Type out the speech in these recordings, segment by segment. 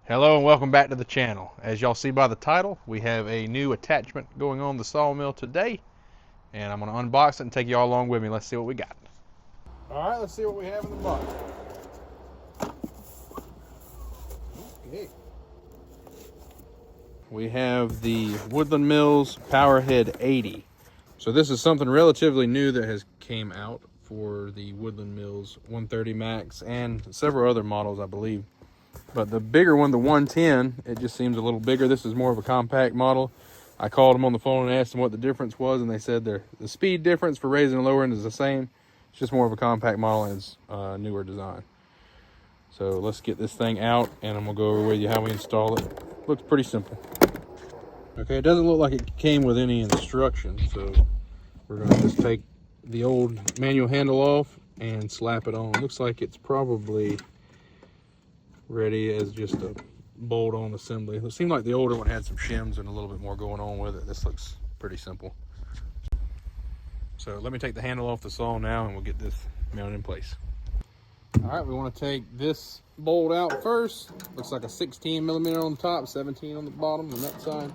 Hello and welcome back to the channel. As y'all see by the title, we have a new attachment going on the Sawmill today, and I'm going to unbox it and take y'all along with me. Let's see what we got. Alright, let's see what we have in the box. Okay. We have the Woodland Mills Powerhead 80. So this is something relatively new that has came out for the Woodland Mills 130MAX and several other models, I believe. But the bigger one, the 110, it just seems a little bigger. This is more of a compact model. I called them on the phone and asked them what the difference was, and they said the speed difference for raising and lowering is the same. It's just more of a compact model and it's newer design. So let's get this thing out, and I'm gonna go over with you how we install it. Looks pretty simple. Okay, it doesn't look like it came with any instructions, so we're gonna just take the old manual handle off and slap it on. Looks like it's probably ready as just a bolt-on assembly. It seemed like the older one had some shims and a little bit more going on with it. This looks pretty simple. So let me take the handle off the saw now and we'll get this mounted in place. All right, we want to take this bolt out first. Looks like a 16 millimeter on the top, 17 on the bottom, the nut side.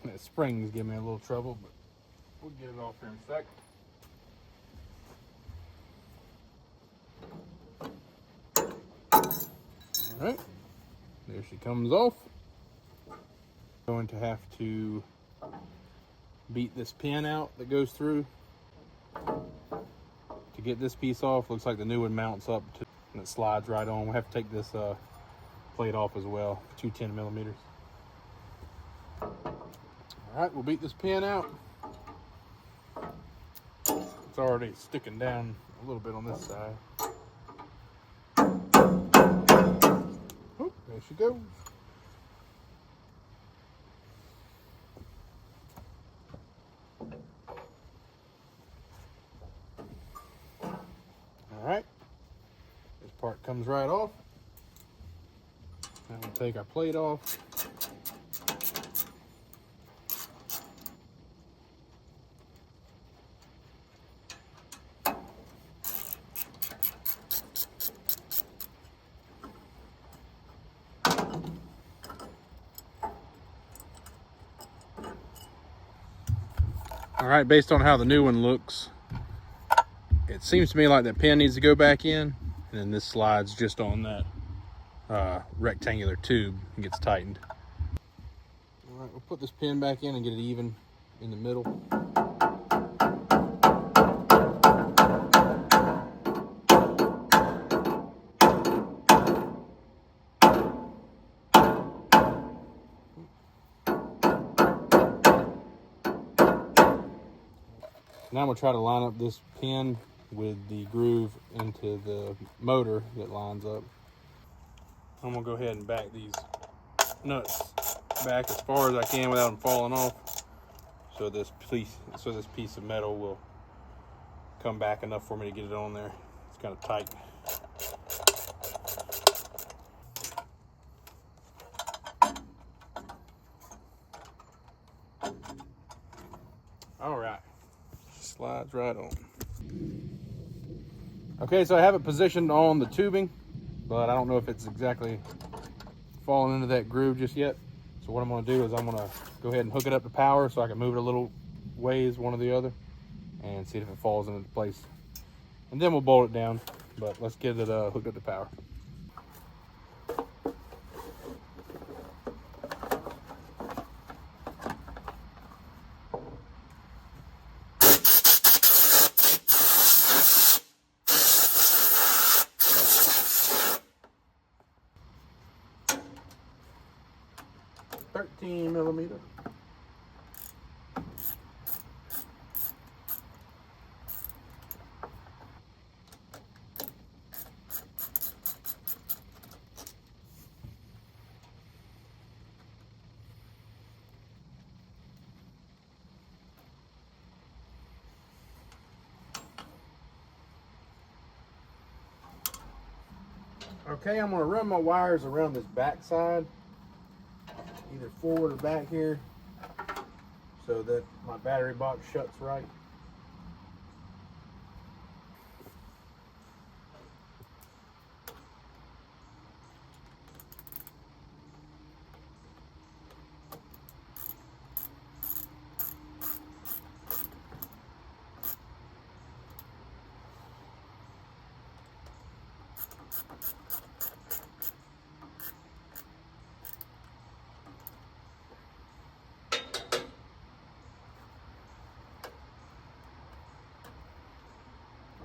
That spring's giving me a little trouble, but we'll get it off here in a sec. All right, there she comes off. Going to have to beat this pin out that goes through to get this piece off. Looks like the new one mounts up to, and it slides right on. We'll have to take this plate off as well, 210 millimeters. All right, we'll beat this pin out. It's already sticking down a little bit on this side. Oh, there she goes. All right, this part comes right off. Now we'll take our plate off. All right, based on how the new one looks, it seems to me like that pin needs to go back in, and then this slides just on that rectangular tube and gets tightened. All right, we'll put this pin back in and get it even in the middle. Now I'm gonna try to line up this pin with the groove into the motor that lines up. I'm gonna go ahead and back these nuts back as far as I can without them falling off, so this piece of metal will come back enough for me to get it on there. It's kind of tight. All right. Slides right on. Okay, so I have it positioned on the tubing, but I don't know if it's exactly falling into that groove just yet. So what I'm gonna do is I'm gonna go ahead and hook it up to power so I can move it a little ways, one or the other, and see if it falls into place. And then we'll bolt it down, but let's get it hooked up to power. 13mm. Okay, I'm going to run my wires around this back side, either forward or back here, so that my battery box shuts right.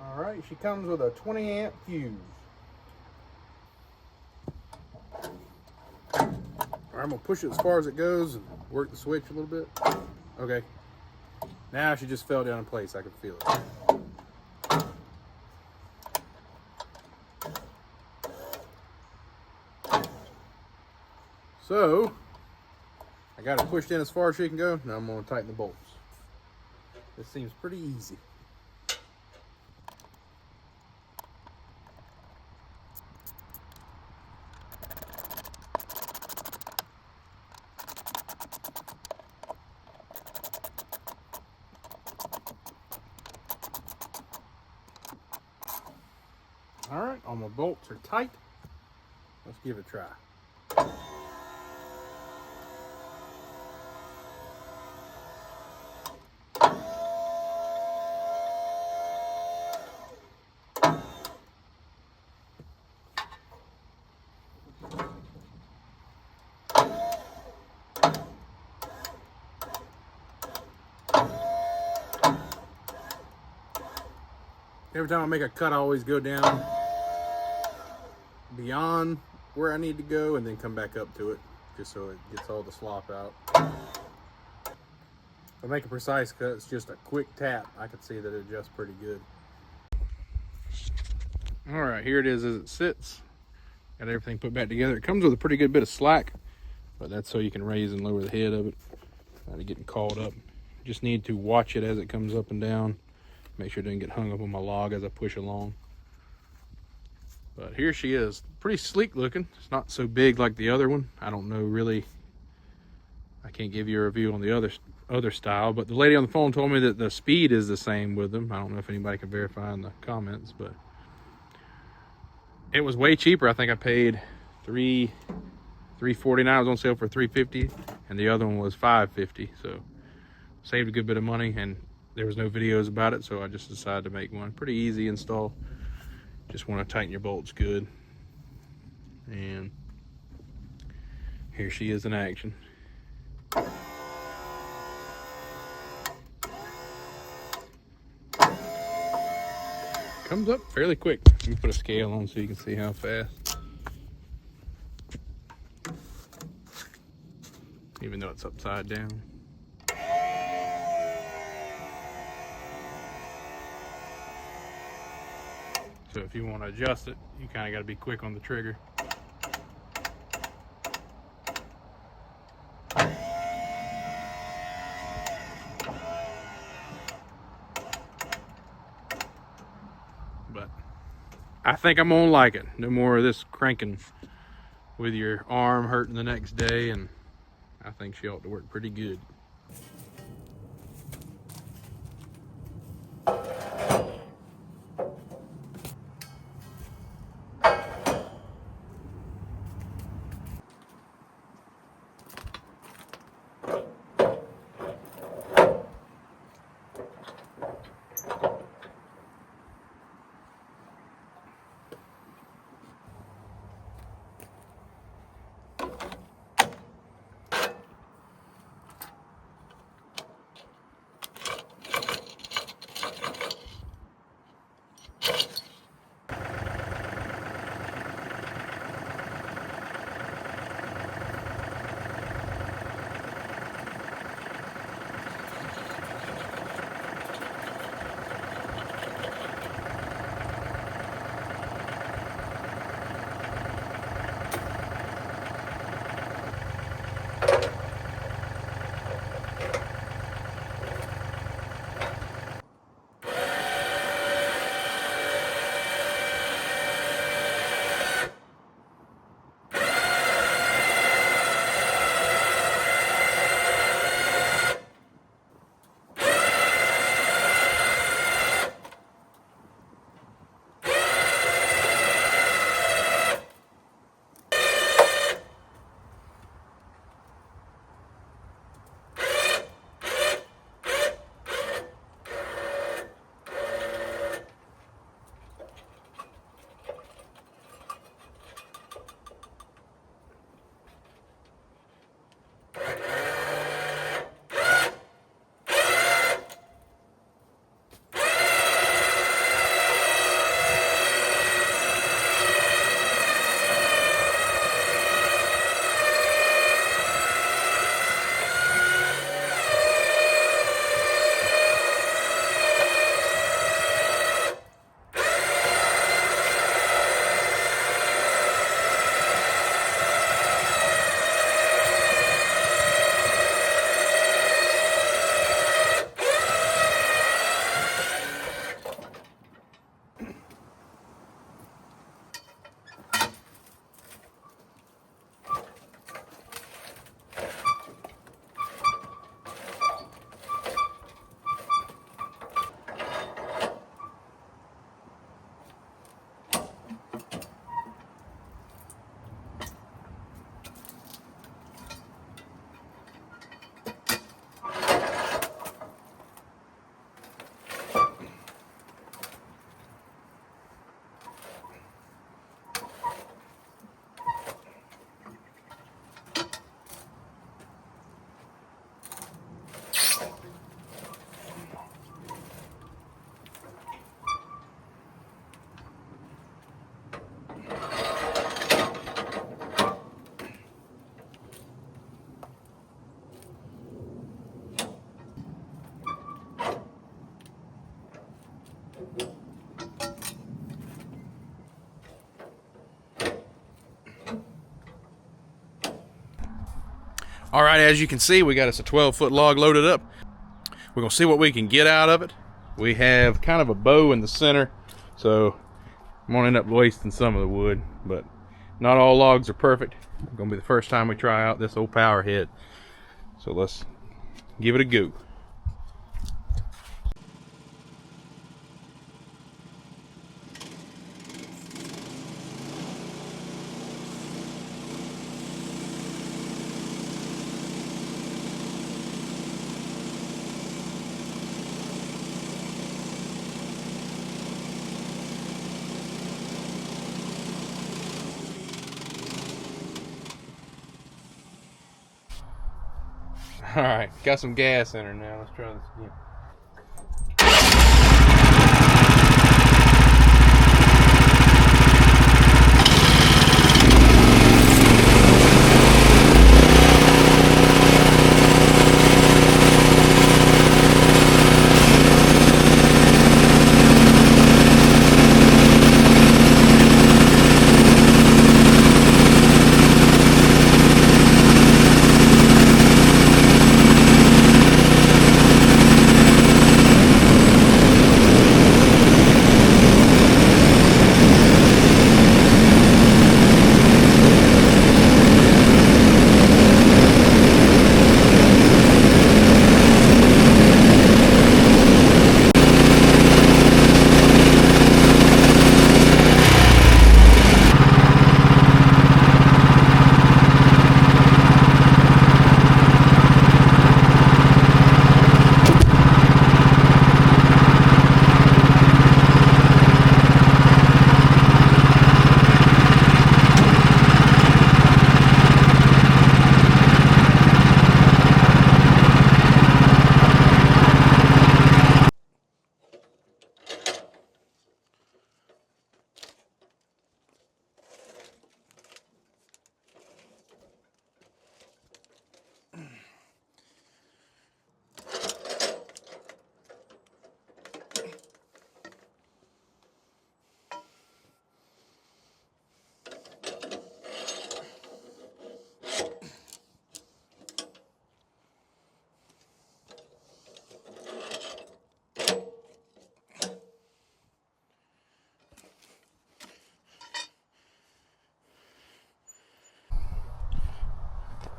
Alright, she comes with a 20 amp fuse. Alright, I'm going to push it as far as it goes and work the switch a little bit. Okay. Now she just fell down in place. I can feel it. So, I got it pushed in as far as she can go. Now I'm going to tighten the bolts. This seems pretty easy. All right, all my bolts are tight. Let's give it a try. Every time I make a cut, I always go down beyond where I need to go and then come back up to it, just so it gets all the slop out. If I make a precise cut, it's just a quick tap. I can see that it adjusts pretty good. All right, here it is as it sits. Got everything put back together. It comes with a pretty good bit of slack, but that's so you can raise and lower the head of it without it getting caught up. Just need to watch it as it comes up and down. Make sure it doesn't get hung up on my log as I push along. But here she is. Pretty sleek looking. It's not so big like the other one. I don't know really. I can't give you a review on the other style, but the lady on the phone told me that the speed is the same with them. I don't know if anybody can verify in the comments, but it was way cheaper. I think I paid $349. It was on sale for $350, and the other one was $550. So saved a good bit of money, and there was no videos about it, so I just decided to make one. Pretty easy install. Just want to tighten your bolts good. And here she is in action. Comes up fairly quick. Let me put a scale on so you can see how fast. Even though it's upside down. So if you want to adjust it, you kind of got to be quick on the trigger. But I think I'm gonna like it. No more of this cranking with your arm hurting the next day, and I think she ought to work pretty good. All right, as you can see, we got us a 12-foot log loaded up. We're gonna see what we can get out of it. We have kind of a bow in the center, so I'm gonna end up wasting some of the wood, but not all logs are perfect. It's gonna be the first time we try out this old Powerhead. So let's give it a go. All right, got some gas in her now. Let's try this again.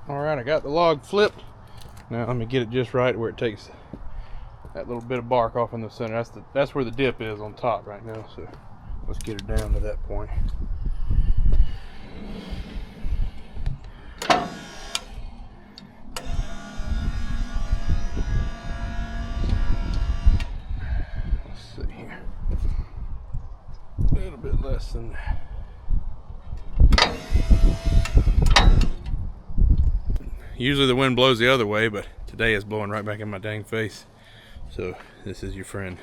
All right, I got the log flipped. Now let me get it just right where it takes that little bit of bark off in the center. That's where the dip is on top right now. So let's get her down to that point. Let's see here. A little bit less than that. Usually the wind blows the other way, but today it's blowing right back in my dang face. So this is your friend.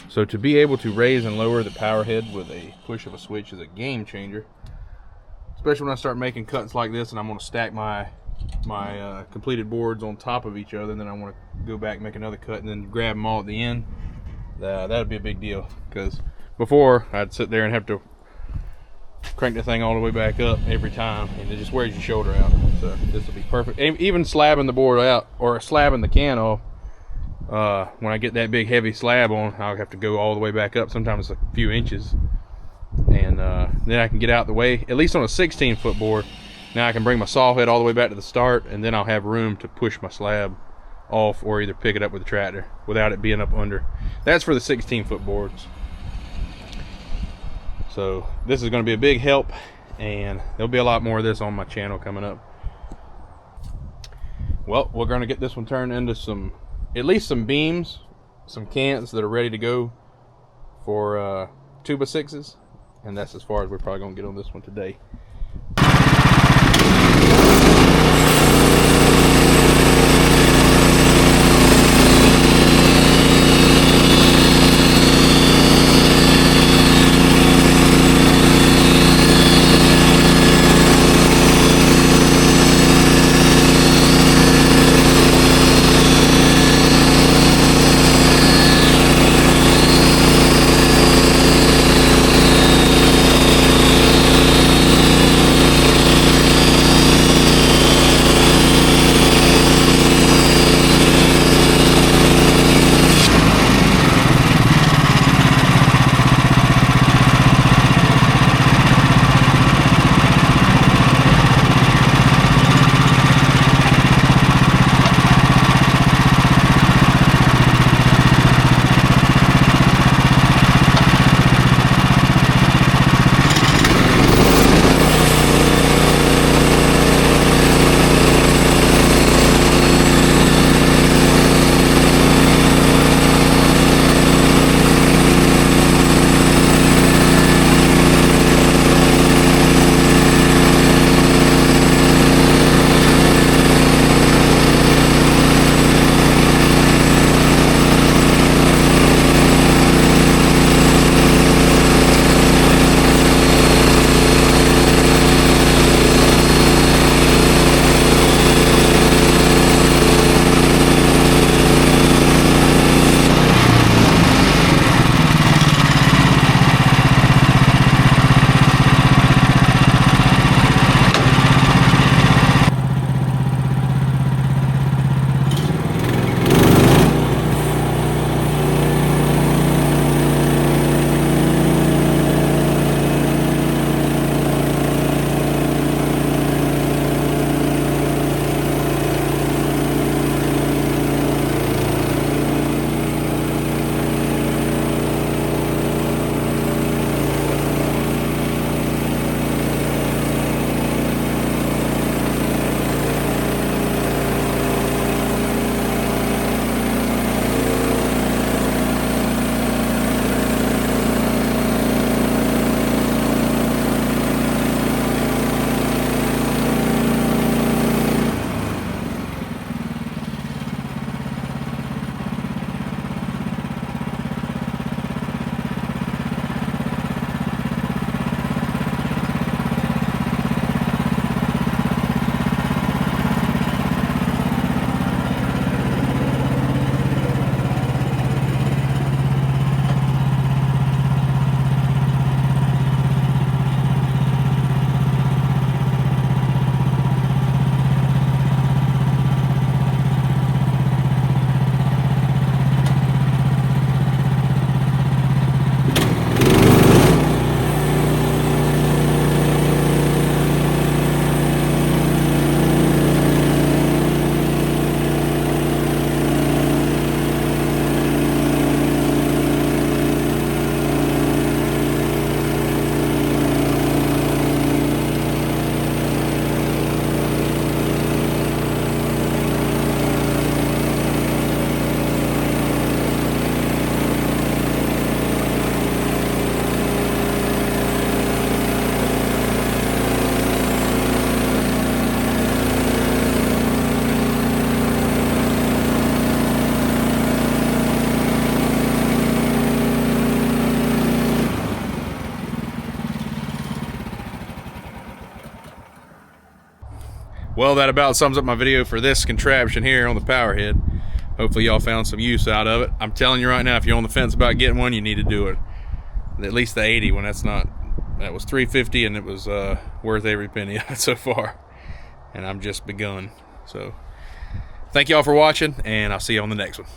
So to be able to raise and lower the power head with a push of a switch is a game changer, especially when I start making cuts like this and I'm going to stack my completed boards on top of each other, and then I want to go back and make another cut and then grab them all at the end. That would be a big deal, because before I'd sit there and have to crank the thing all the way back up every time, and it just wears your shoulder out. So this will be perfect. Even slabbing the board out or slabbing the can off, when I get that big heavy slab on, I'll have to go all the way back up. Sometimes it's a few inches, and then I can get out the way. At least on a 16-foot board, now I can bring my saw head all the way back to the start, and then I'll have room to push my slab off or either pick it up with the tractor without it being up under. That's for the 16-foot boards. So this is going to be a big help, and there'll be a lot more of this on my channel coming up. Well, we're going to get this one turned into at least some beams, some cants that are ready to go for 2x6s, and that's as far as we're probably going to get on this one today. Well, that about sums up my video for this contraption here on the Powerhead. Hopefully y'all found some use out of it. I'm telling you right now, if you're on the fence about getting one, you need to do it. At least the 80 one. That was $350, and it was worth every penny of it so far. And I'm just begun. So thank y'all for watching, and I'll see you on the next one.